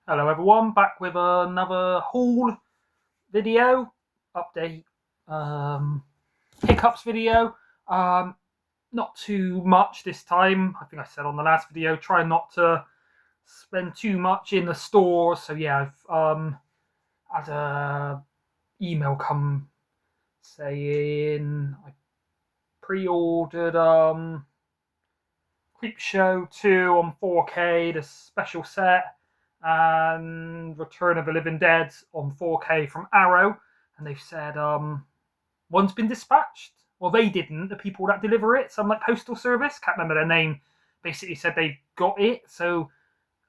Hello everyone, back with another haul video, update, pickups video. Not too much this time. I think I said on the last video, try not to spend too much in the stores. So yeah, I've had a email come saying I pre-ordered Creepshow 2 on 4K, the special set, and Return of the Living Dead on 4K from Arrow, and they've said one's been dispatched. Well, they didn't. The people that deliver it, some like postal service, can't remember their name, basically said they got it. So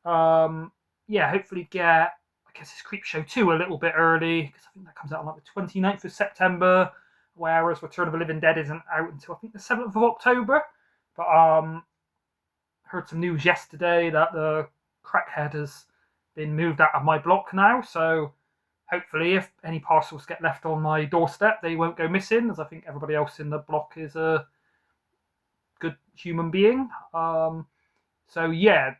yeah, hopefully get I guess it's Creepshow 2 a little bit early because I think that comes out on like the 29th of September, whereas Return of the Living Dead isn't out until I think the 7th of October. But heard some news yesterday that the crackhead has been moved out of my block now, so hopefully if any parcels get left on my doorstep they won't go missing, as I think everybody else in the block is a good human being. So yeah,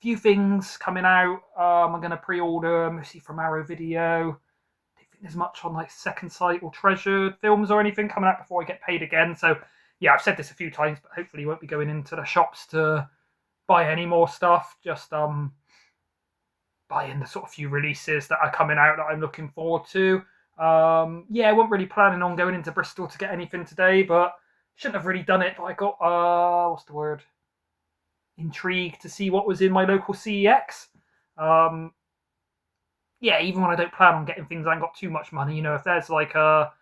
few things coming out. I'm going to pre-order mostly from Arrow Video. Don't think there's much on like Second Sight or Treasured Films or anything coming out before I get paid again, so yeah, I've said this a few times, but hopefully won't be going into the shops to buy any more stuff. Just buying the sort of few releases that are coming out that I'm looking forward to. Yeah, I wasn't really planning on going into Bristol to get anything today, but shouldn't have really done it. But I got what's the word? Intrigued to see what was in my local CEX. Yeah, even when I don't plan on getting things, I ain't got too much money. You know, if there's like a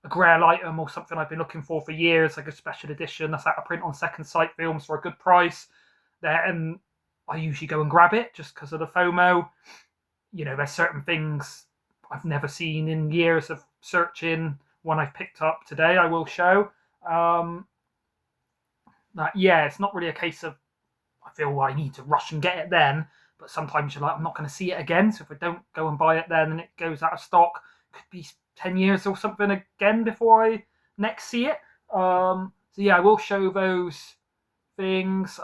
grail item or something I've been looking for years, like a special edition that's out of print on Second Sight Films for a good price, then I usually go and grab it just because of the FOMO. You know, there's certain things I've never seen in years of searching. One I've picked up today, I will show. That yeah, it's not really a case of I feel I need to rush and get it then, but sometimes you're like, I'm not going to see it again, so if I don't go and buy it then and it goes out of stock, could be 10 years or something again before I next see it. So yeah, I will show those things.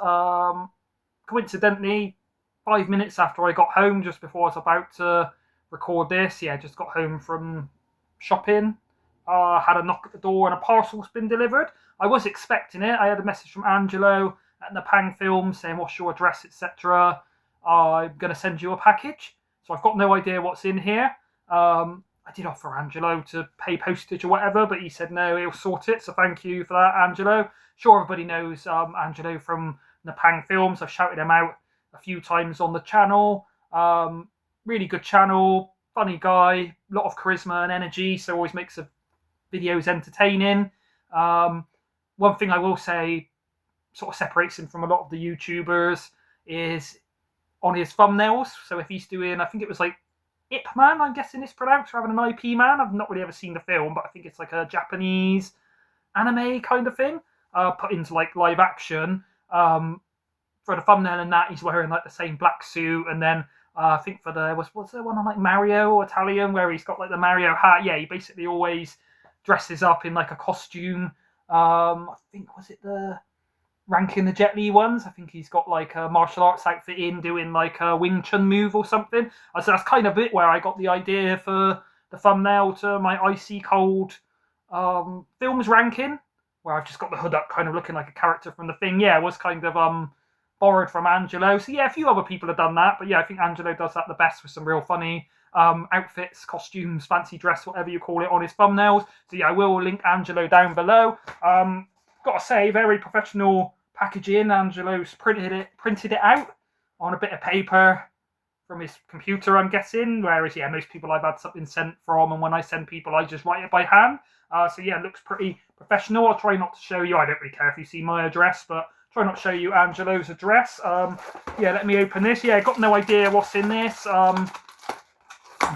Coincidentally, 5 minutes after I got home, just before I was about to record this, yeah, just got home from shopping. Had a knock at the door and a parcel's been delivered. I was expecting it. I had a message from Angelo at the Pang Film saying, what's your address, etc. I'm going to send you a package. So I've got no idea what's in here. I did offer Angelo to pay postage or whatever, but he said no, he'll sort it. So thank you for that, Angelo. Sure, everybody knows Angelo from the Pang Films. I've shouted him out a few times on the channel. Really good channel, funny guy, a lot of charisma and energy, so always makes the videos entertaining. One thing I will say sort of separates him from a lot of the YouTubers is on his thumbnails. So if he's doing, I think it was like Ip Man, I'm guessing it's pronounced, rather than IP Man. I've not really ever seen the film, but I think it's like a Japanese anime kind of thing, put into like live action. For the thumbnail and that, he's wearing like the same black suit, and then I think for the what's the one on like Mario or Italian where he's got like the Mario hat. Yeah, he basically always dresses up in like a costume. I think was it the ranking the Jet Li ones. I think he's got like a martial arts outfit in doing like a Wing Chun move or something. So that's kind of it where I got the idea for the thumbnail to my icy cold films ranking, where I've just got the hood up kind of looking like a character from the thing. Yeah, it was kind of borrowed from Angelo. So yeah, a few other people have done that, but yeah, I think Angelo does that the best with some real funny outfits, costumes, fancy dress, whatever you call it, on his thumbnails. So yeah, I will link Angelo down below. Gotta say, very professional packaging. Angelo's printed it out on a bit of paper from his computer, I'm guessing. Whereas yeah, most people I've had something sent from, and when I send people, I just write it by hand. So yeah, it looks pretty professional. I'll try not to show you. I don't really care if you see my address, but try not to show you Angelo's address. Yeah, let me open this. Yeah, got no idea what's in this. I'm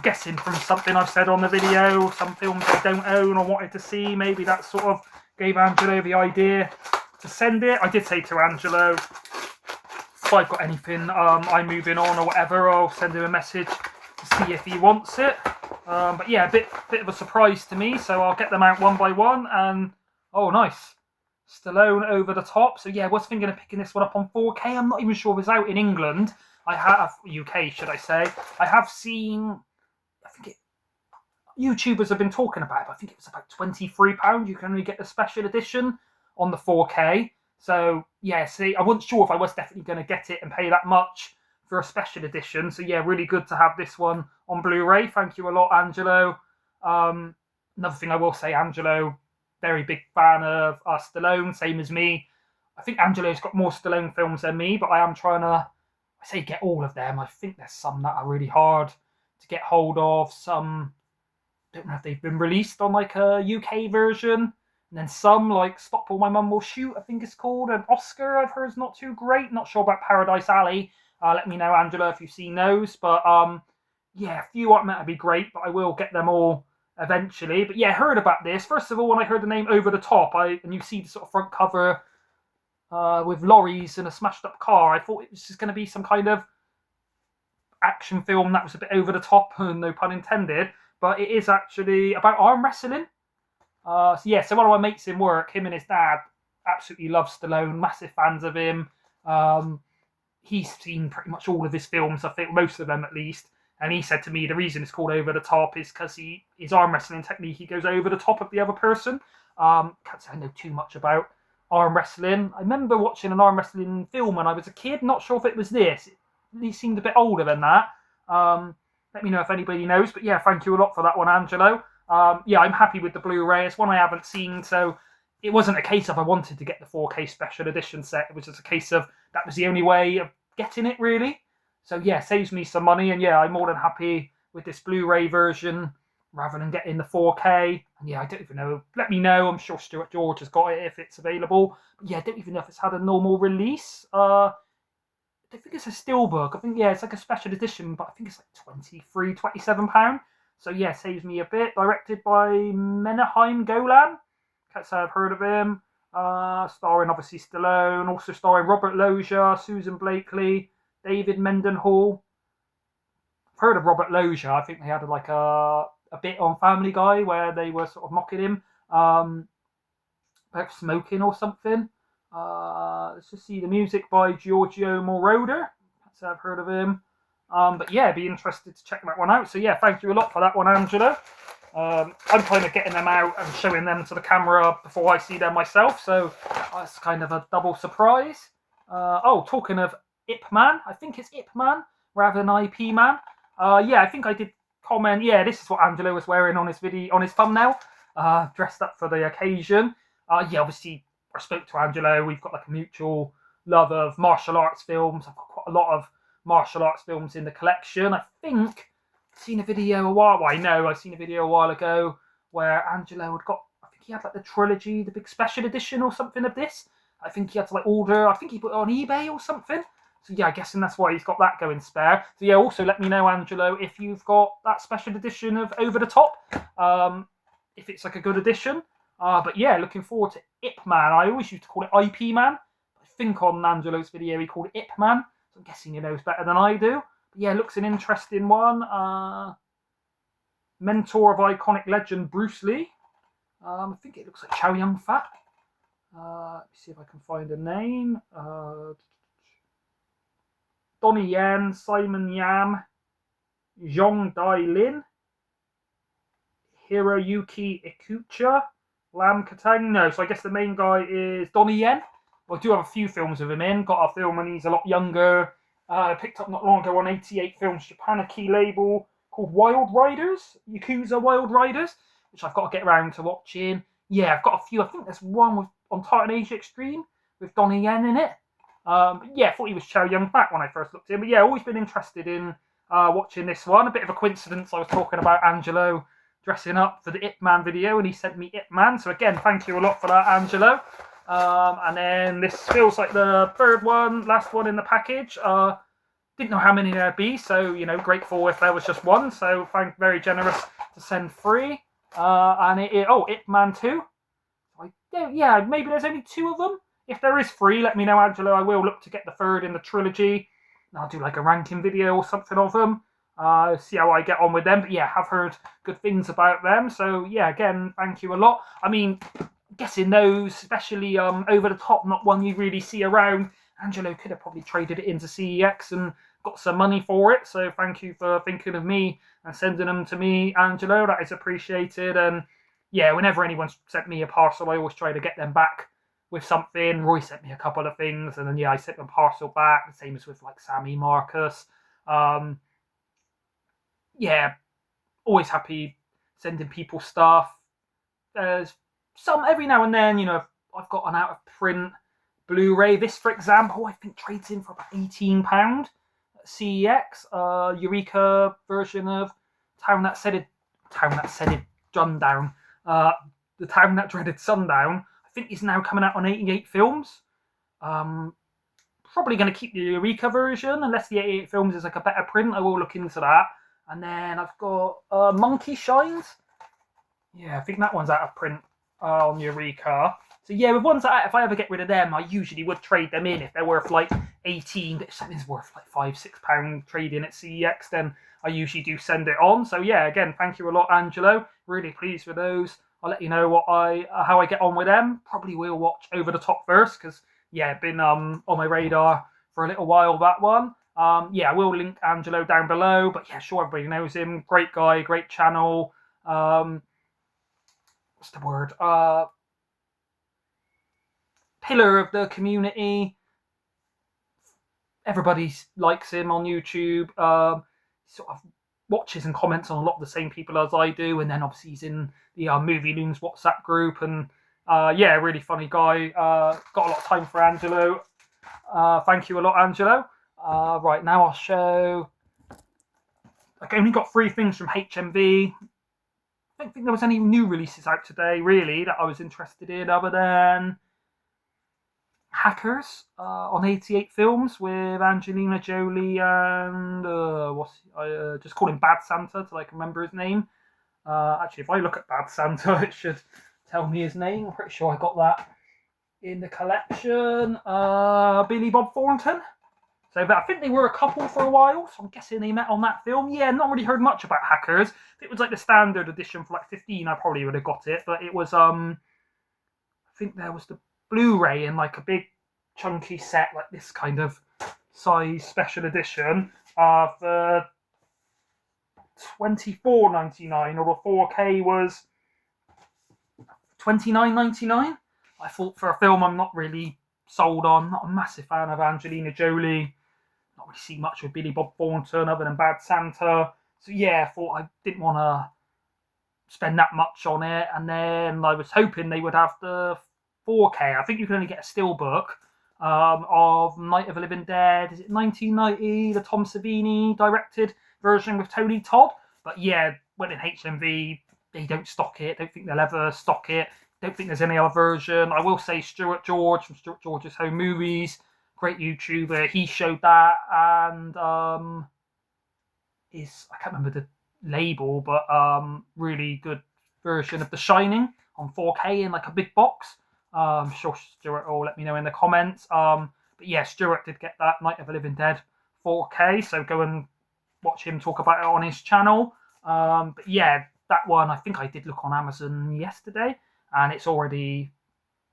guessing from something I've said on the video, some films I don't own or wanted to see. Maybe that sort of gave Angelo the idea to send it. I did say to Angelo, if I've got anything I'm moving on or whatever, I'll send him a message to see if he wants it. But yeah, a bit of a surprise to me, so I'll get them out one by one. And oh, nice, Stallone over the top. So yeah, I was thinking of picking this one up on 4K. I'm not even sure if it's out in England. I have, UK should I say, I have seen, I think YouTubers have been talking about it, but I think it was about £23. You can only get the special edition on the 4K. So, yeah, see, I wasn't sure if I was definitely going to get it and pay that much for a special edition. So, yeah, really good to have this one on Blu-ray. Thank you a lot, Angelo. Another thing I will say, Angelo, very big fan of Stallone, same as me. I think Angelo's got more Stallone films than me, but I am trying to, I say get all of them. I think there's some that are really hard to get hold of. Some, I don't know if they've been released on like a UK version. And then some like Stop or My Mum Will Shoot, I think it's called. And Oscar, I've heard, is not too great. Not sure about Paradise Alley. Let me know, Angela, if you've seen those. But yeah, a few aren't meant to be great, but I will get them all eventually. But yeah, heard about this. First of all, when I heard the name Over the Top, and you see the sort of front cover with lorries and a smashed up car, I thought it was just going to be some kind of action film that was a bit over the top, no pun intended. But it is actually about arm wrestling. So yeah, so one of my mates in work, him and his dad, absolutely love Stallone, massive fans of him. He's seen pretty much all of his films, I think most of them at least. And he said to me the reason it's called Over the Top is because his arm wrestling technique, he goes over the top of the other person. Can't say I know too much about arm wrestling. I remember watching an arm wrestling film when I was a kid. Not sure if it was this. He seemed a bit older than that. Let me know if anybody knows. But yeah, thank you a lot for that one, Angelo. Yeah, I'm happy with the Blu-ray. It's one I haven't seen, so it wasn't a case of I wanted to get the 4K special edition set. It was just a case of that was the only way of getting it, really. So yeah, saves me some money, and yeah, I'm more than happy with this Blu-ray version rather than getting the 4K. And yeah, I don't even know. Let me know. I'm sure Stuart George has got it if it's available. But yeah, I don't even know if it's had a normal release. I don't think it's a steelbook. I think, yeah, it's like a special edition, but I think it's like £27. So yeah, saves me a bit. Directed by Menahem Golan. Can't say I've heard of him. Starring obviously Stallone, also starring Robert Loggia, Susan Blakely, David Mendenhall. I've heard of Robert Loggia. I think they had like a bit on Family Guy where they were sort of mocking him about smoking or something. Let's just see the music by Giorgio Moroder. Can't say I've heard of him. But yeah, be interested to check that one out. So yeah, thank you a lot for that one, Angela. I'm kind of getting them out and showing them to the camera before I see them myself, so that's kind of a double surprise. Talking of Ip Man, I think it's Ip Man rather than IP Man. Yeah, I think I did comment. Yeah, this is what Angelo was wearing on his video, on his thumbnail, dressed up for the occasion. Yeah, obviously I spoke to Angelo. We've got like a mutual love of martial arts films. I've got quite a lot of martial arts films in the collection. I think I've seen a video a while ago where Angelo had got, I think he had like the trilogy, the big special edition or something of this. I think he had to like order, I think he put it on eBay or something. So yeah, I'm guessing that's why he's got that going spare. So yeah, also let me know, Angelo, if you've got that special edition of Over the Top, if it's like a good edition. But yeah, looking forward to Ip Man. I always used to call it IP Man. I think on Angelo's video he called it Ip Man. So I'm guessing he knows better than I do. But yeah, looks an interesting one. Mentor of iconic legend Bruce Lee. I think it looks like Chow Yun Fat. Let me see if I can find a name. Donnie Yen, Simon Yam, Zhong Dai Lin, Hiroyuki Ikucha, Lam Katang. No, so I guess the main guy is Donnie Yen. I do have a few films of him in. Got a film when he's a lot younger. I picked up not long ago on 88 Films Japan a key label called Wild Riders, Yakuza Wild Riders, which I've got to get around to watching. Yeah, I've got a few. I think there's one on Titan Asia Extreme with Donnie Yen in it. Yeah, I thought he was Chow Yun Fat when I first looked at him. But yeah, always been interested in watching this one. A bit of a coincidence, I was talking about Angelo dressing up for the Ip Man video, and he sent me Ip Man. So again, thank you a lot for that, Angelo. And then this feels like the third one, last one in the package. Didn't know how many there'd be, so grateful if there was just one. So very generous to send 3. And Ip Man 2. Yeah, maybe there's only 2 of them. If there is 3, let me know, Angelo. I will look to get the third in the trilogy. I'll do like a ranking video or something of them. See how I get on with them. But yeah, I've heard good things about them. So yeah, again, thank you a lot. I mean, guessing those, especially Over the Top, not one you really see around. Angelo could have probably traded it into CEX and got some money for it. So thank you for thinking of me and sending them to me, Angelo. That is appreciated. And yeah, whenever anyone's sent me a parcel, I always try to get them back with something. Roy sent me a couple of things, and then yeah, I sent them a parcel back. The same as with like Sammy, Marcus. Yeah, always happy sending people stuff. There's some every now and then, you know, I've got an out of print Blu-ray. This, for example, I think trades in for about £18. CEX, Eureka version of Town That Said It Sundown. The Town That Dreaded Sundown. I think is now coming out on 88 films. Probably going to keep the Eureka version unless the 88 films is like a better print. I will look into that. And then I've got Monkey Shines. Yeah, I think that one's out of print on Eureka. So yeah, with ones that if I ever get rid of them, I usually would trade them in if they're worth like 18. But if something's worth like £5-6 trading at CEX, then I usually do send it on. So yeah, again, thank you a lot, Angelo. Really pleased with those. I'll let you know how I get on with them. Probably will watch Over the Top first because yeah, been on my radar for a little while, that one. Yeah, I will link Angelo down below, but yeah, sure, everybody knows him. Great guy, great channel. What's the word? Pillar of the community. Everybody likes him on YouTube. Sort of watches and comments on a lot of the same people as I do, and then obviously he's in the Movie Loons WhatsApp group, and yeah, really funny guy. Got a lot of time for Angelo. Thank you a lot, Angelo. Right, now I'll show. I've only got 3 things from HMV. I don't think there was any new releases out today, really, that I was interested in, other than Hackers on 88 Films with Angelina Jolie and just call him Bad Santa till I can remember his name. Actually, if I look at Bad Santa, it should tell me his name. I'm pretty sure I got that in the collection. Billy Bob Thornton. So I think they were a couple for a while, so I'm guessing they met on that film. Yeah, not really heard much about Hackers. If it was like the standard edition for like 15, I probably would have got it. But it was, I think there was the Blu-ray in like a big chunky set, like this kind of size special edition, for $24.99, or the 4K was $29.99. I thought for a film I'm not really sold on. Not a massive fan of Angelina Jolie. Not really see much with Billy Bob Thornton other than Bad Santa. So yeah, I thought I didn't want to spend that much on it. And then I was hoping they would have the 4K. I think you can only get a steelbook of Night of the Living Dead. Is it 1990? The Tom Savini directed version with Tony Todd. But yeah, went in HMV. They don't stock it. Don't think they'll ever stock it. Don't think there's any other version. I will say Stuart George from Stuart George's Home Movies, great YouTuber. He showed that, and I can't remember the label, but really good version of The Shining on 4K in like a big box. I'm sure Stuart will let me know in the comments. But yeah, Stuart did get that Night of the Living Dead 4K, so go and watch him talk about it on his channel. But yeah, that one I think I did look on Amazon yesterday. And it's already,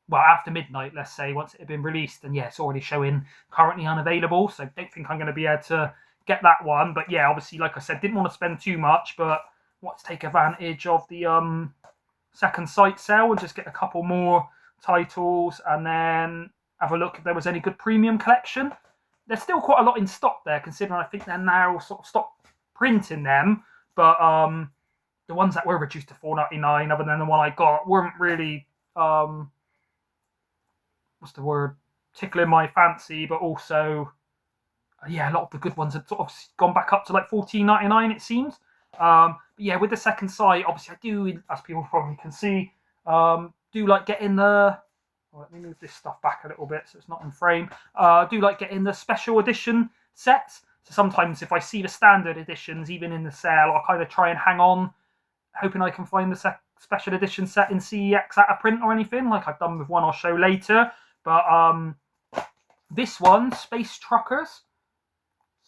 well, after midnight, let's say, once it had been released. And yeah, it's already showing currently unavailable. So don't think I'm going to be able to get that one. But yeah, obviously, like I said, didn't want to spend too much. But want to take advantage of the second site sale and just get a couple more titles. And then have a look if there was any good premium collection. There's still quite a lot in stock there, considering I think they're now sort of stop printing them. But the ones that were reduced to $4.99, other than the one I got, weren't really, what's the word, tickling my fancy, but also, yeah, a lot of the good ones had sort of gone back up to like $14.99, it seems. But yeah, with the second site, obviously I do, as people probably can see, do like getting the, let me move this stuff back a little bit so it's not in frame, do like getting the special edition sets. So sometimes if I see the standard editions, even in the sale, I'll kind of try and hang on, hoping I can find the special edition set in CEX out of print or anything, like I've done with one I'll show later. But this one, Space Truckers,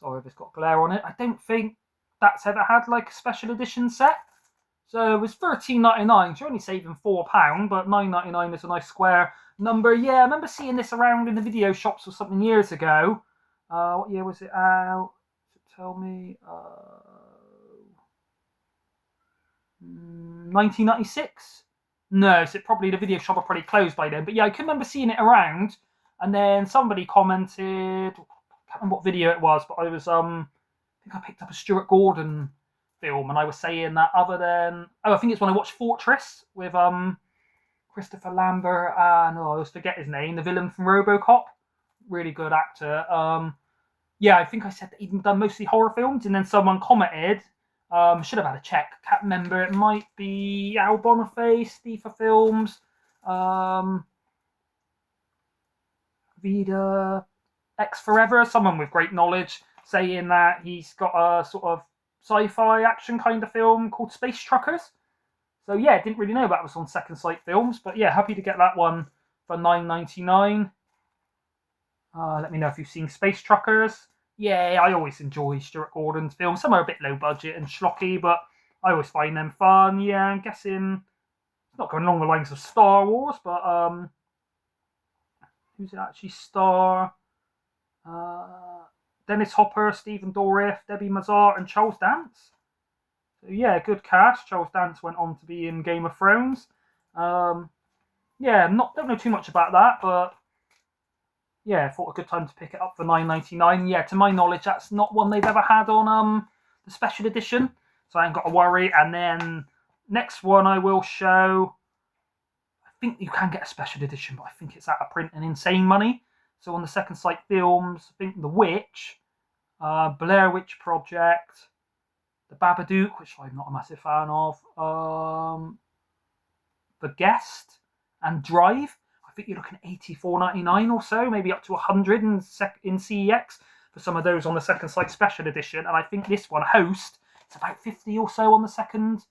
sorry if it's got glare on it, I don't think that's ever had like a special edition set. So it was $13.99, so you're only saving £4, but $9.99 is a nice square number. Yeah, I remember seeing this around in the video shops or something years ago. What year was it out? tell me. 1996? No, so probably the video shop had probably closed by then. But yeah, I can remember seeing it around, and then somebody commented. I can't remember what video it was, but I was I think I picked up a Stuart Gordon film, and I was saying that other than I think it's when I watched Fortress with Christopher Lambert and I always forget his name, the villain from RoboCop, really good actor. Yeah, I think I said that he'd done mostly horror films, and then someone commented. Should have had a check. Can't remember. It might be Al Boniface, Stifa Films, Vida, X Forever. Someone with great knowledge saying that he's got a sort of sci-fi action kind of film called Space Truckers. So yeah, didn't really know that was on Second Sight Films, but yeah, happy to get that one for $9.99. Let me know if you've seen Space Truckers. Yeah, I always enjoy Stuart Gordon's films. Some are a bit low budget and schlocky, but I always find them fun. Yeah, I'm guessing it's not going along the lines of Star Wars, but who's it actually star? Dennis Hopper, Stephen Dorff, Debbie Mazar, and Charles Dance. So yeah, good cast. Charles Dance went on to be in Game of Thrones. Yeah, don't know too much about that, but yeah, thought a good time to pick it up for $9.99. Yeah, to my knowledge, that's not one they've ever had on the special edition, so I ain't got to worry. And then next one I will show. I think you can get a special edition, but I think it's out of print and insane money. So on the Second Sight Films, I think The Witch, Blair Witch Project, The Babadook, which I'm not a massive fan of, The Guest, and Drive. I think you're looking at $84.99 or so, maybe up to $100 in CEX for some of those on the Second Sight Special Edition. And I think this one, Host, it's about $50 or so on the Second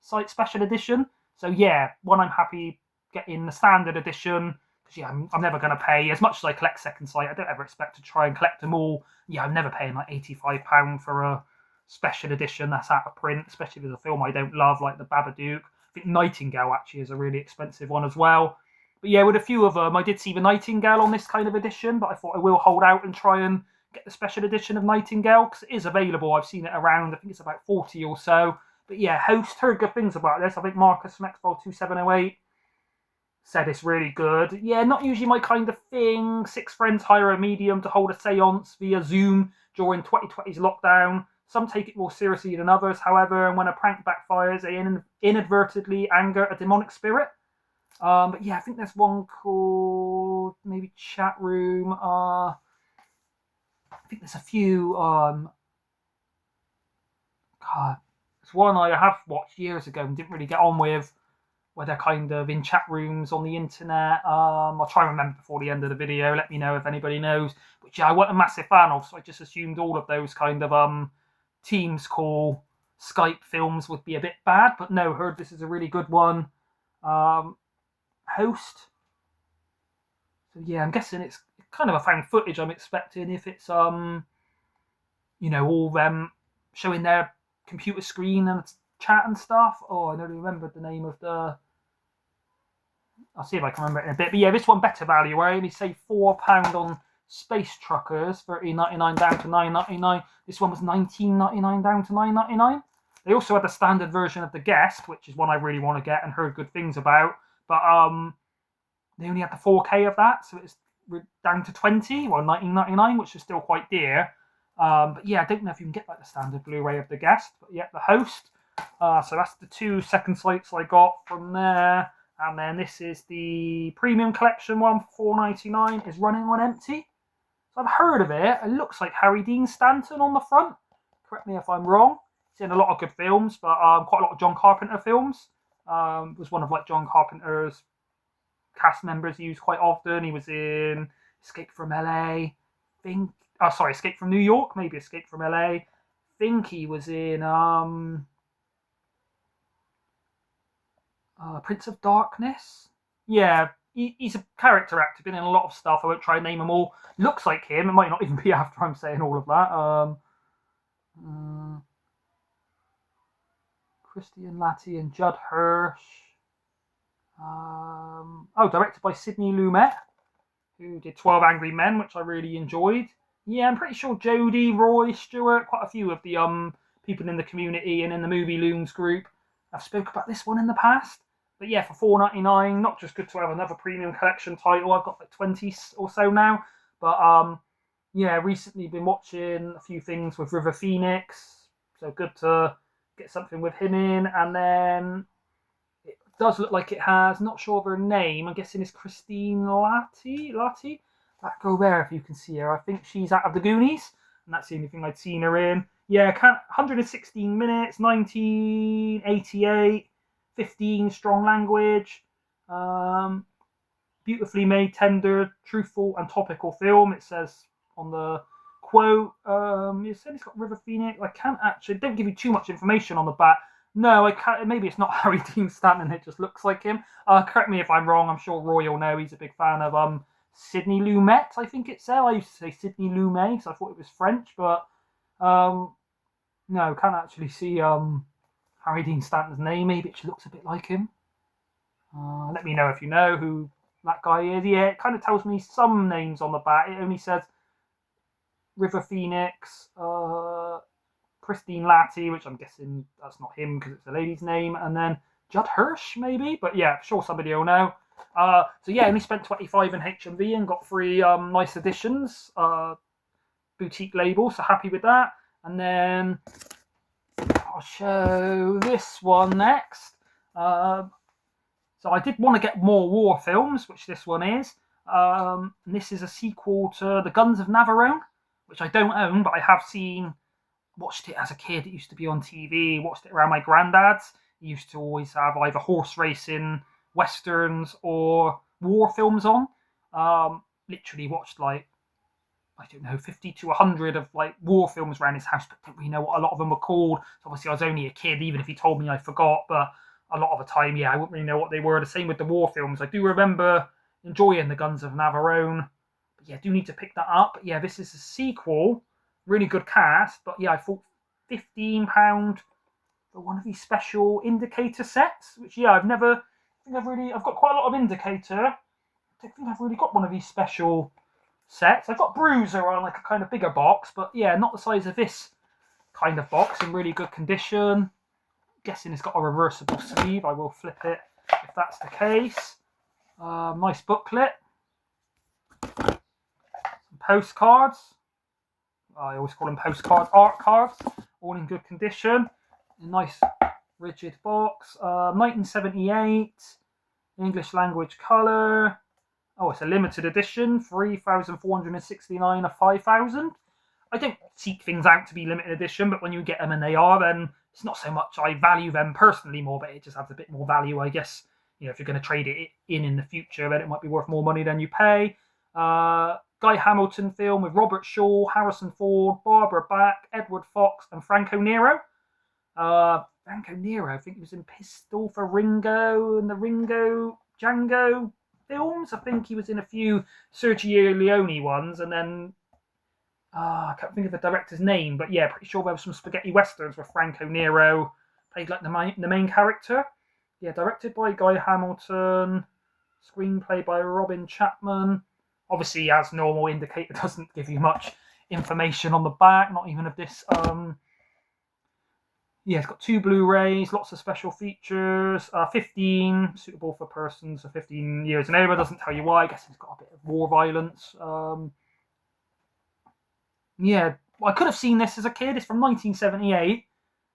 Sight Special Edition. So yeah, one I'm happy getting the Standard Edition, because yeah, I'm never going to pay, as much as I collect Second Sight, I don't ever expect to try and collect them all. Yeah, I'm never paying like £85 for a special edition that's out of print, especially if it's a film I don't love, like The Babadook. I think Nightingale actually is a really expensive one as well. But yeah, with a few of them, I did see the Nightingale on this kind of edition, but I thought I will hold out and try and get the special edition of Nightingale, because it is available. I've seen it around. I think it's about 40 or so. But yeah, Host, heard good things about this. I think Marcus from Xbox2708 said it's really good. Yeah, not usually my kind of thing. 6 friends hire a medium to hold a seance via Zoom during 2020's lockdown. Some take it more seriously than others, however, and when a prank backfires, they inadvertently anger a demonic spirit. But yeah, I think there's one called maybe Chat Room. I think there's a few. There's one I have watched years ago and didn't really get on with, where they're kind of in chat rooms on the internet. I'll try and remember before the end of the video. Let me know if anybody knows. But yeah, I wasn't a massive fan of, so I just assumed all of those kind of Teams call Skype films would be a bit bad. But no, heard this is a really good one. Host. So yeah, I'm guessing it's kind of a found footage. I'm expecting, if it's all them showing their computer screen and chat and stuff. Oh, I don't remember the name of the. I'll see if I can remember it in a bit. But yeah, this one better value. I only saved £4 on Space Truckers, $13.99 down to $9.99. This one was $19.99 down to $9.99. They also had the standard version of The Guest, which is one I really want to get and heard good things about. But they only had the 4K of that, so it's down to $19.99, which is still quite dear. But yeah, I don't know if you can get like the standard Blu-ray of The Guest, but yeah, The Host. So that's the 2 Second Sights I got from there. And then this is the Premium Collection one for $4.99. Is running on empty. So I've heard of it. It looks like Harry Dean Stanton on the front. Correct me if I'm wrong. He's in a lot of good films, but quite a lot of John Carpenter films. Was one of like John Carpenter's cast members he used quite often. He was in Escape from LA. Escape from New York. Maybe Escape from LA. Think he was in Prince of Darkness. Yeah, he's a character actor. Been in a lot of stuff. I won't try and name them all. Looks like him. It might not even be after I'm saying all of that. Christian Latty and Judd Hirsch. Directed by Sidney Lumet, who did 12 Angry Men, which I really enjoyed. Yeah, I'm pretty sure Jodie, Roy, Stewart, quite a few of the people in the community and in the Movie Looms group have spoke about this one in the past. But yeah, for $4.99, not just good to have another premium collection title. I've got like 20 or so now. But yeah, recently been watching a few things with River Phoenix. So good to get something with him in. And then it does look like it has, not sure of her name, I'm guessing it's Christine Latti? That girl there, if you can see her. I think she's out of the Goonies, and that's the only thing I'd seen her in. Yeah, 116 minutes, 1988, 15 strong language. Um, Beautifully made, tender, truthful, and topical film. It says on the quote. It said it's got River Phoenix. I can't actually. Don't give you too much information on the back. No, I can't. Maybe it's not Harry Dean Stanton. It just looks like him. Correct me if I'm wrong. I'm sure Roy will know. He's a big fan of Sidney Lumet. I think it said. I used to say Sidney Lumet because I thought it was French, but no, can't actually see Harry Dean Stanton's name. Maybe it looks a bit like him. Let me know if you know who that guy is. Yeah, it kind of tells me some names on the back. It only says River Phoenix, Christine Latti, which I'm guessing that's not him because it's a lady's name, and then Judd Hirsch maybe. But yeah, sure somebody will know. So yeah, only spent 25 in HMV and got 3 nice editions, boutique label. So happy with that. And then I'll show this one next. So I did want to get more war films, which this one is. And this is a sequel to The Guns of Navarone, which I don't own, but I have seen, watched it as a kid. It used to be on TV, watched it around my granddad's. He used to always have either horse racing, westerns, or war films on. Literally watched like, I don't know, 50 to 100 of like war films around his house, but don't really know what a lot of them were called. So obviously I was only a kid, even if he told me I forgot, but a lot of the time, yeah, I wouldn't really know what they were. The same with the war films. I do remember enjoying The Guns of Navarone. But yeah, I do need to pick that up. But yeah, this is a sequel. Really good cast. But yeah, I thought £15 for one of these special indicator sets. Which yeah, I've got quite a lot of indicator. I don't think I've really got one of these special sets. I've got Bruiser on like a kind of bigger box. But yeah, not the size of this kind of box. In really good condition. Guessing it's got a reversible sleeve. I will flip it if that's the case. Nice booklet. Some postcards. I always call them postcards, art cards. All in good condition. A nice rigid box. 1978. English language colour. Oh, it's a limited edition. 3,469 of 5,000. I don't seek things out to be limited edition, but when you get them and they are, then it's not so much I value them personally more, but it just adds a bit more value, I guess. You know, if you're going to trade it in the future, then it might be worth more money than you pay. Guy Hamilton film with Robert Shaw, Harrison Ford, Barbara Bach, Edward Fox, and Franco Nero. Franco Nero, I think he was in Pistol for Ringo and the Ringo Django films. I think he was in a few Sergio Leone ones, and then I can't think of the director's name, but yeah, pretty sure there were some spaghetti westerns where Franco Nero played like the main character. Yeah, directed by Guy Hamilton, screenplay by Robin Chapman. Obviously, as normal, indicator doesn't give you much information on the back, not even of this. Yeah, it's got 2 Blu-rays, lots of special features. 15 suitable for persons of 15 years and over. Doesn't tell you why. I guess it's got a bit of war violence. Yeah, well, I could have seen this as a kid. It's from 1978,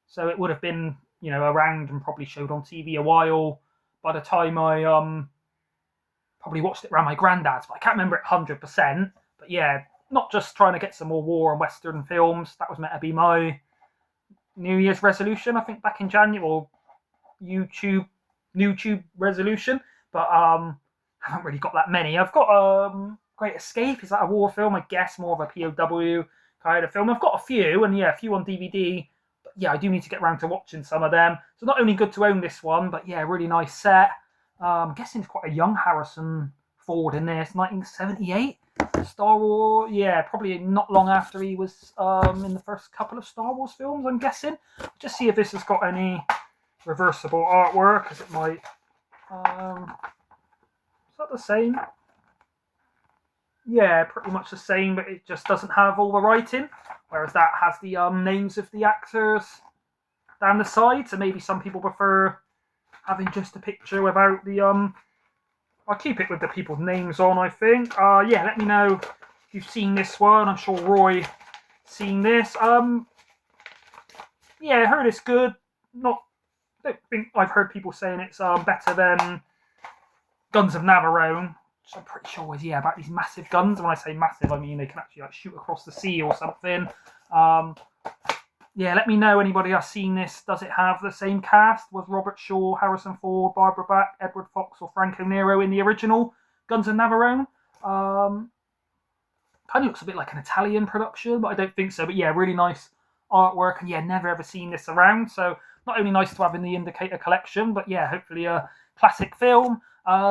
so it would have been, you know, around and probably showed on TV a while by the time I probably watched it around my granddad's, but I can't remember it 100%. But yeah, not just trying to get some more war and western films. That was meant to be my New Year's resolution, I think, back in January, or YouTube resolution. But I haven't really got that many. I've got Great Escape. Is that a war film? I guess more of a POW kind of film. I've got a few, and yeah, a few on DVD. But yeah, I do need to get around to watching some of them. So not only good to own this one, but yeah, really nice set. I'm guessing it's quite a young Harrison Ford in this, 1978. Star Wars, yeah, probably not long after he was in the first couple of Star Wars films, I'm guessing. Just see if this has got any reversible artwork, because it might. Is that the same? yeah, pretty much the same, but it just doesn't have all the writing. Whereas that has the names of the actors down the side. So maybe some people prefer having just a picture without the I'll keep it with the people's names on, I think. Yeah, let me know if you've seen this one. I'm sure Roy seen this. Yeah, I heard it's good. Don't think I've heard people saying it's better than Guns of Navarone, which I'm pretty sure is about these massive guns. When I say massive, I mean they can actually like shoot across the sea or something. Yeah, let me know anybody has seen this. Does it have the same cast? Was Robert Shaw, Harrison Ford, Barbara Bach, Edward Fox, or Franco Nero in the original Guns of Navarone? Kind of looks a bit like an Italian production, but I don't think so. But yeah, really nice artwork, and yeah, never ever seen this around. So not only nice to have in the Indicator collection, but yeah, hopefully a classic film.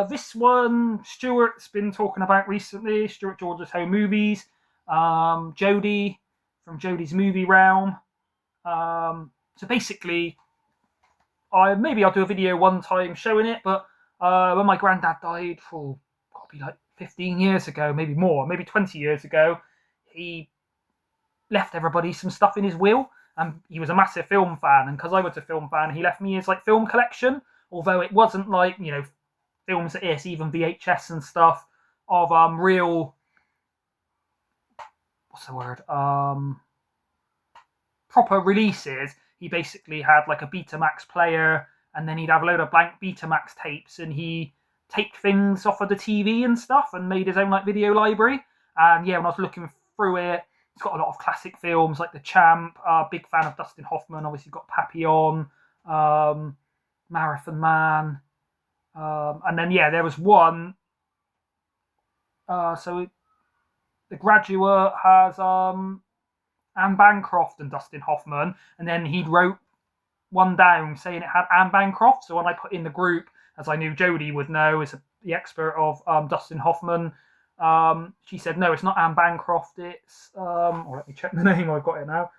This one, Stuart's been talking about recently. Stuart George's Home Movies. Jodie from Jodie's Movie Realm. So basically, maybe I'll do a video one time showing it, but when my granddad died, probably like 15 years ago, maybe more, maybe 20 years ago, he left everybody some stuff in his will, and he was a massive film fan, and because I was a film fan, he left me his like film collection, although it wasn't like, films that is, even VHS and stuff of real, what's the word, proper releases. He basically had like a Betamax player, and then he'd have a load of blank Betamax tapes, and he taped things off of the TV and stuff, and made his own like video library. And yeah, when I was looking through it, it's got a lot of classic films like The Champ. Big fan of Dustin Hoffman. Obviously, got Papillon, Marathon Man, and then yeah, there was one. So The Graduate has Anne Bancroft and Dustin Hoffman, and then he wrote one down saying it had Anne Bancroft. So when I put in the group, as I knew Jodie would know, is the expert of Dustin Hoffman, she said, no, it's not Anne Bancroft, it's, let me check the name, I've got it now,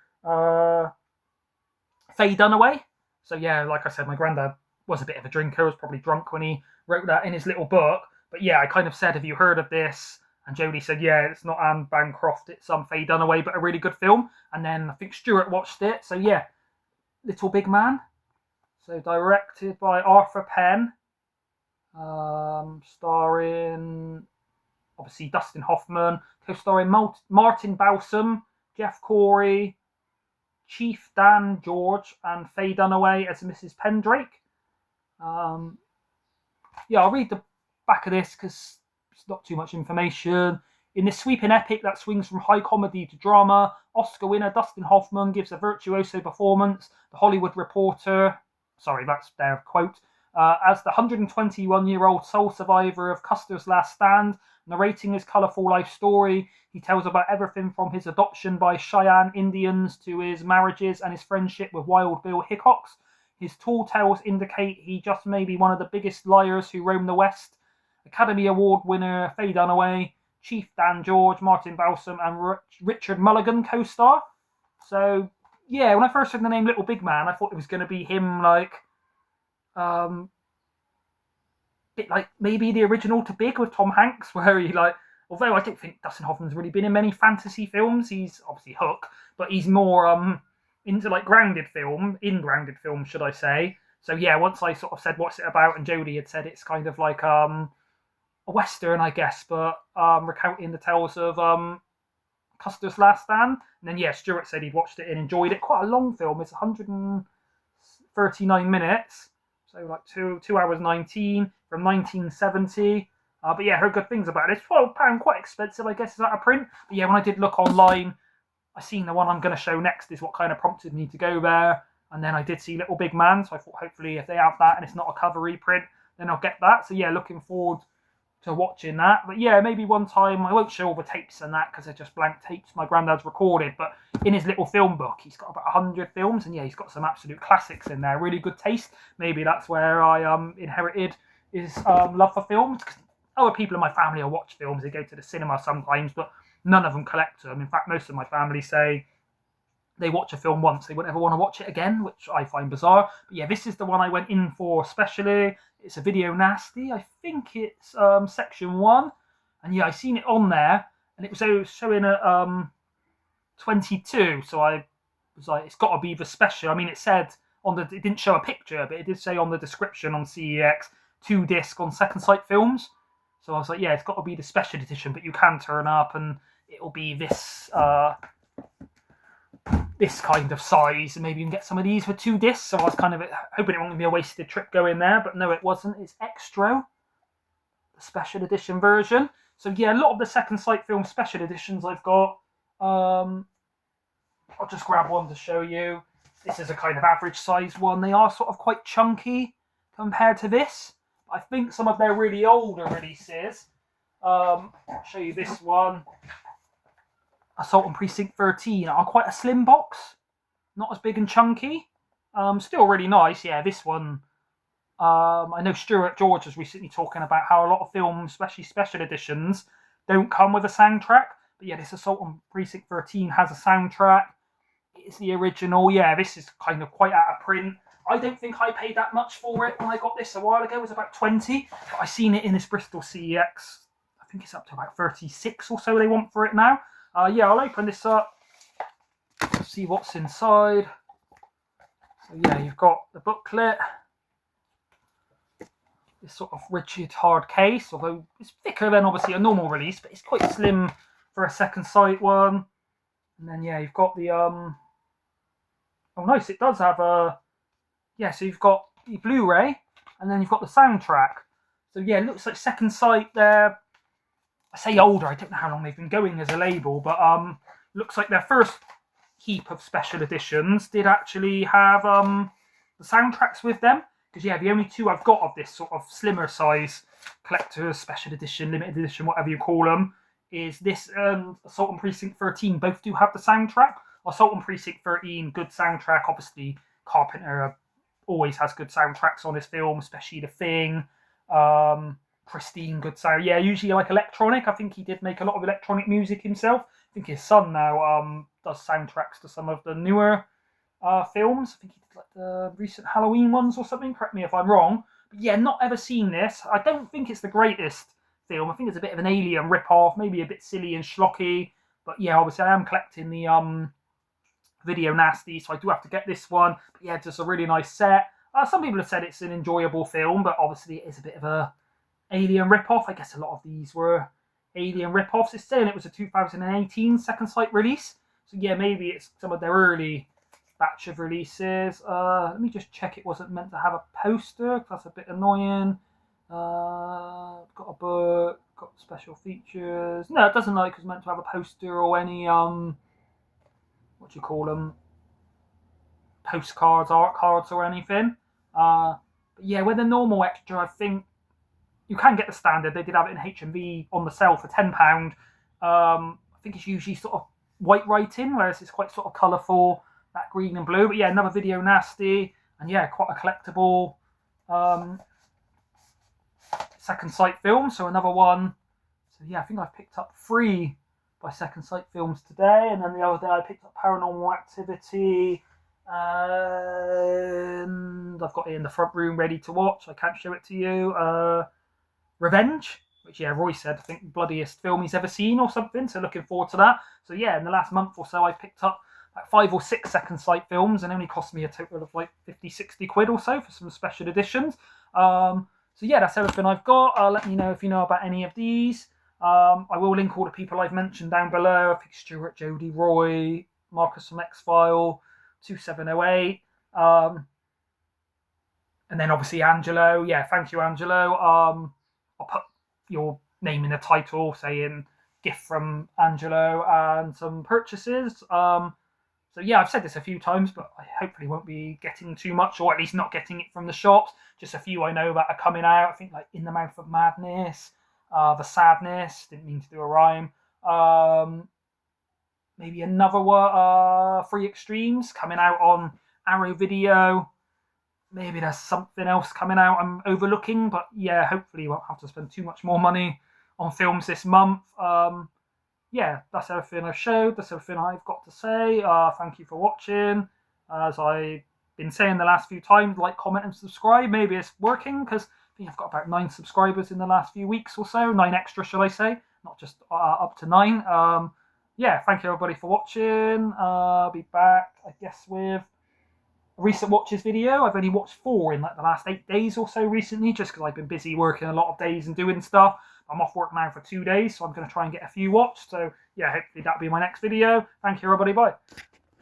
Faye Dunaway. So yeah, like I said, my granddad was a bit of a drinker, was probably drunk when he wrote that in his little book. But yeah, I kind of said, have you heard of this? And Jodie said, yeah, it's not Anne Bancroft, it's Faye Dunaway, but a really good film. And then I think Stuart watched it. So yeah, Little Big Man. So directed by Arthur Penn. Starring, obviously, Dustin Hoffman. Co-starring Martin Balsam, Jeff Corey, Chief Dan George, and Faye Dunaway as Mrs. Pendrake. Yeah, I'll read the back of this because it's not too much information. In this sweeping epic that swings from high comedy to drama, Oscar winner Dustin Hoffman gives a virtuoso performance. The Hollywood Reporter, that's their quote, as the 121-year-old sole survivor of Custer's last stand, narrating his colourful life story. He tells about everything from his adoption by Cheyenne Indians to his marriages and his friendship with Wild Bill Hickox. His tall tales indicate he just may be one of the biggest liars who roam the West. Academy Award winner Faye Dunaway, Chief Dan George, Martin Balsam, and Richard Mulligan co-star. So, yeah, when I first heard the name Little Big Man, I thought it was going to be him, like, bit like maybe the original To Big with Tom Hanks, where he, like, although I don't think Dustin Hoffman's really been in many fantasy films, he's obviously Hook, but he's more into, like, grounded film, should I say. So, yeah, once I sort of said, what's it about, and Jodie had said it's kind of like, a Western, I guess, but recounting the tales of Custer's Last Stand. And then, yeah, Stuart said he'd watched it and enjoyed it. Quite a long film. It's 139 minutes. So, like, 2 hours 19 from 1970. But, yeah, heard good things about it. It's £12, quite expensive, I guess, is out of print. But, yeah, when I did look online, I seen the one I'm going to show next is what kind of prompted me to go there. And then I did see Little Big Man. So I thought, hopefully, if they have that and it's not a cover reprint, then I'll get that. So, yeah, looking forward to watching that. But yeah, maybe one time, I won't show all the tapes and that because they're just blank tapes my granddad's recorded, but in his little film book he's got about 100 films, and yeah, he's got some absolute classics in there. Really good taste. Maybe that's where I inherited his love for films. Other people in my family will watch films, they go to the cinema sometimes, but none of them collect them. In fact, most of my family say they watch a film once, they won't ever want to watch it again, which I find bizarre. But yeah, this is the one I went in for especially. It's a video nasty. I think it's section 1. And yeah, I seen it on there, and it was showing at 22. So I was like, it's got to be the special. I mean, it said it didn't show a picture, but it did say on the description on CEX 2-disc on Second Sight Films. So I was like, yeah, it's got to be the special edition, but you can turn up and it'll be this this kind of size, and maybe you can get some of these for 2 discs. So I was kind of hoping it wouldn't be a wasted trip going there, but no, it wasn't. It's extra, the special edition version. So yeah, a lot of the Second Sight Film special editions I've got. I'll just grab one to show you. This is a kind of average size one. They are sort of quite chunky compared to this. I think some of their really older releases. I'll show you this one. Assault on Precinct 13 are quite a slim box, not as big and chunky. Still really nice. Yeah, this one. I know Stuart George was recently talking about how a lot of films, especially special editions, don't come with a soundtrack. But yeah, this Assault on Precinct 13 has a soundtrack. It's the original. Yeah, this is kind of quite out of print. I don't think I paid that much for it when I got this a while ago. It was about 20. But I seen it in this Bristol CEX. I think it's up to about 36 or so they want for it now. Yeah, I'll open this up. See what's inside. So yeah, you've got the booklet. This sort of rigid hard case, although it's thicker than obviously a normal release, but it's quite slim for a Second Sight one. And then yeah, you've got the oh nice, it does have a so you've got the Blu-ray and then you've got the soundtrack. So yeah, it looks like Second Sight there. I say older, I don't know how long they've been going as a label, but looks like their first heap of special editions did actually have the soundtracks with them. Because yeah, the only 2 I've got of this sort of slimmer size collector's special edition, limited edition, whatever you call them, is this and Assault on Precinct 13. Both do have the soundtrack. Assault on Precinct 13, good soundtrack. Obviously, Carpenter always has good soundtracks on his film, especially The Thing. Pristine, good sound. Yeah, usually like electronic. I think he did make a lot of electronic music himself. I think his son now does soundtracks to some of the newer films. I think he did like the recent Halloween ones or something. Correct me if I'm wrong. But yeah, not ever seen this. I don't think it's the greatest film. I think it's a bit of an Alien rip-off, maybe a bit silly and schlocky. But yeah, obviously I am collecting the Video Nasty, so I do have to get this one. But yeah, just a really nice set. Some people have said it's an enjoyable film, but obviously it is a bit of a Alien rip-off. I guess a lot of these were Alien rip-offs. It's saying it was a 2018 Second Sight release. So yeah, maybe it's some of their early batch of releases. Let me just check it wasn't meant to have a poster, because that's a bit annoying. Got a book, got special features. No, it doesn't like it was meant to have a poster or any, what do you call them? Postcards, art cards or anything. But yeah, with a normal extra, I think you can get the standard. They did have it in HMV on the sale for £10. I think it's usually sort of white writing, whereas it's quite sort of colourful, that green and blue. But yeah, another Video Nasty, and yeah, quite a collectible Second Sight film. So another one. So yeah, I think I've picked up 3 by Second Sight Films today, and then the other day I picked up Paranormal Activity, and I've got it in the front room ready to watch. I can't show it to you. Revenge, which yeah, Roy said I think the bloodiest film he's ever seen or something, so looking forward to that. So yeah, in the last month or so I picked up like 5 or 6 Second Sight films, and it only cost me a total of like 50-60 quid or so for some special editions. So yeah, that's everything I've got. Let me know if you know about any of these. I will link all the people I've mentioned down below. I think Stuart, Jodie, Roy, Marcus from X-File, 2708, and then obviously Angelo. Yeah, thank you, Angelo. I'll put your name in the title saying gift from Angelo and some purchases. So yeah, I've said this a few times, but I hopefully won't be getting too much, or at least not getting it from the shops. Just a few I know that are coming out. I think like In the Mouth of Madness, The Sadness, didn't mean to do a rhyme. Maybe another one, Free Extremes, coming out on Arrow Video. Maybe there's something else coming out I'm overlooking, but yeah, hopefully you won't have to spend too much more money on films this month. Yeah, that's everything I've showed. That's everything I've got to say. Thank you for watching. As I've been saying the last few times, like, comment, and subscribe. Maybe it's working, because I think I've got about 9 subscribers in the last few weeks or so. 9 extra, shall I say. not just up to 9. Yeah, thank you everybody for watching. I'll be back, I guess, with a recent watches video. I've only watched 4 in like the last 8 days or so recently, just because I've been busy working a lot of days and doing stuff. I'm off work now for 2 days, so I'm going to try and get a few watched. So yeah, hopefully that'll be my next video. Thank you everybody, bye.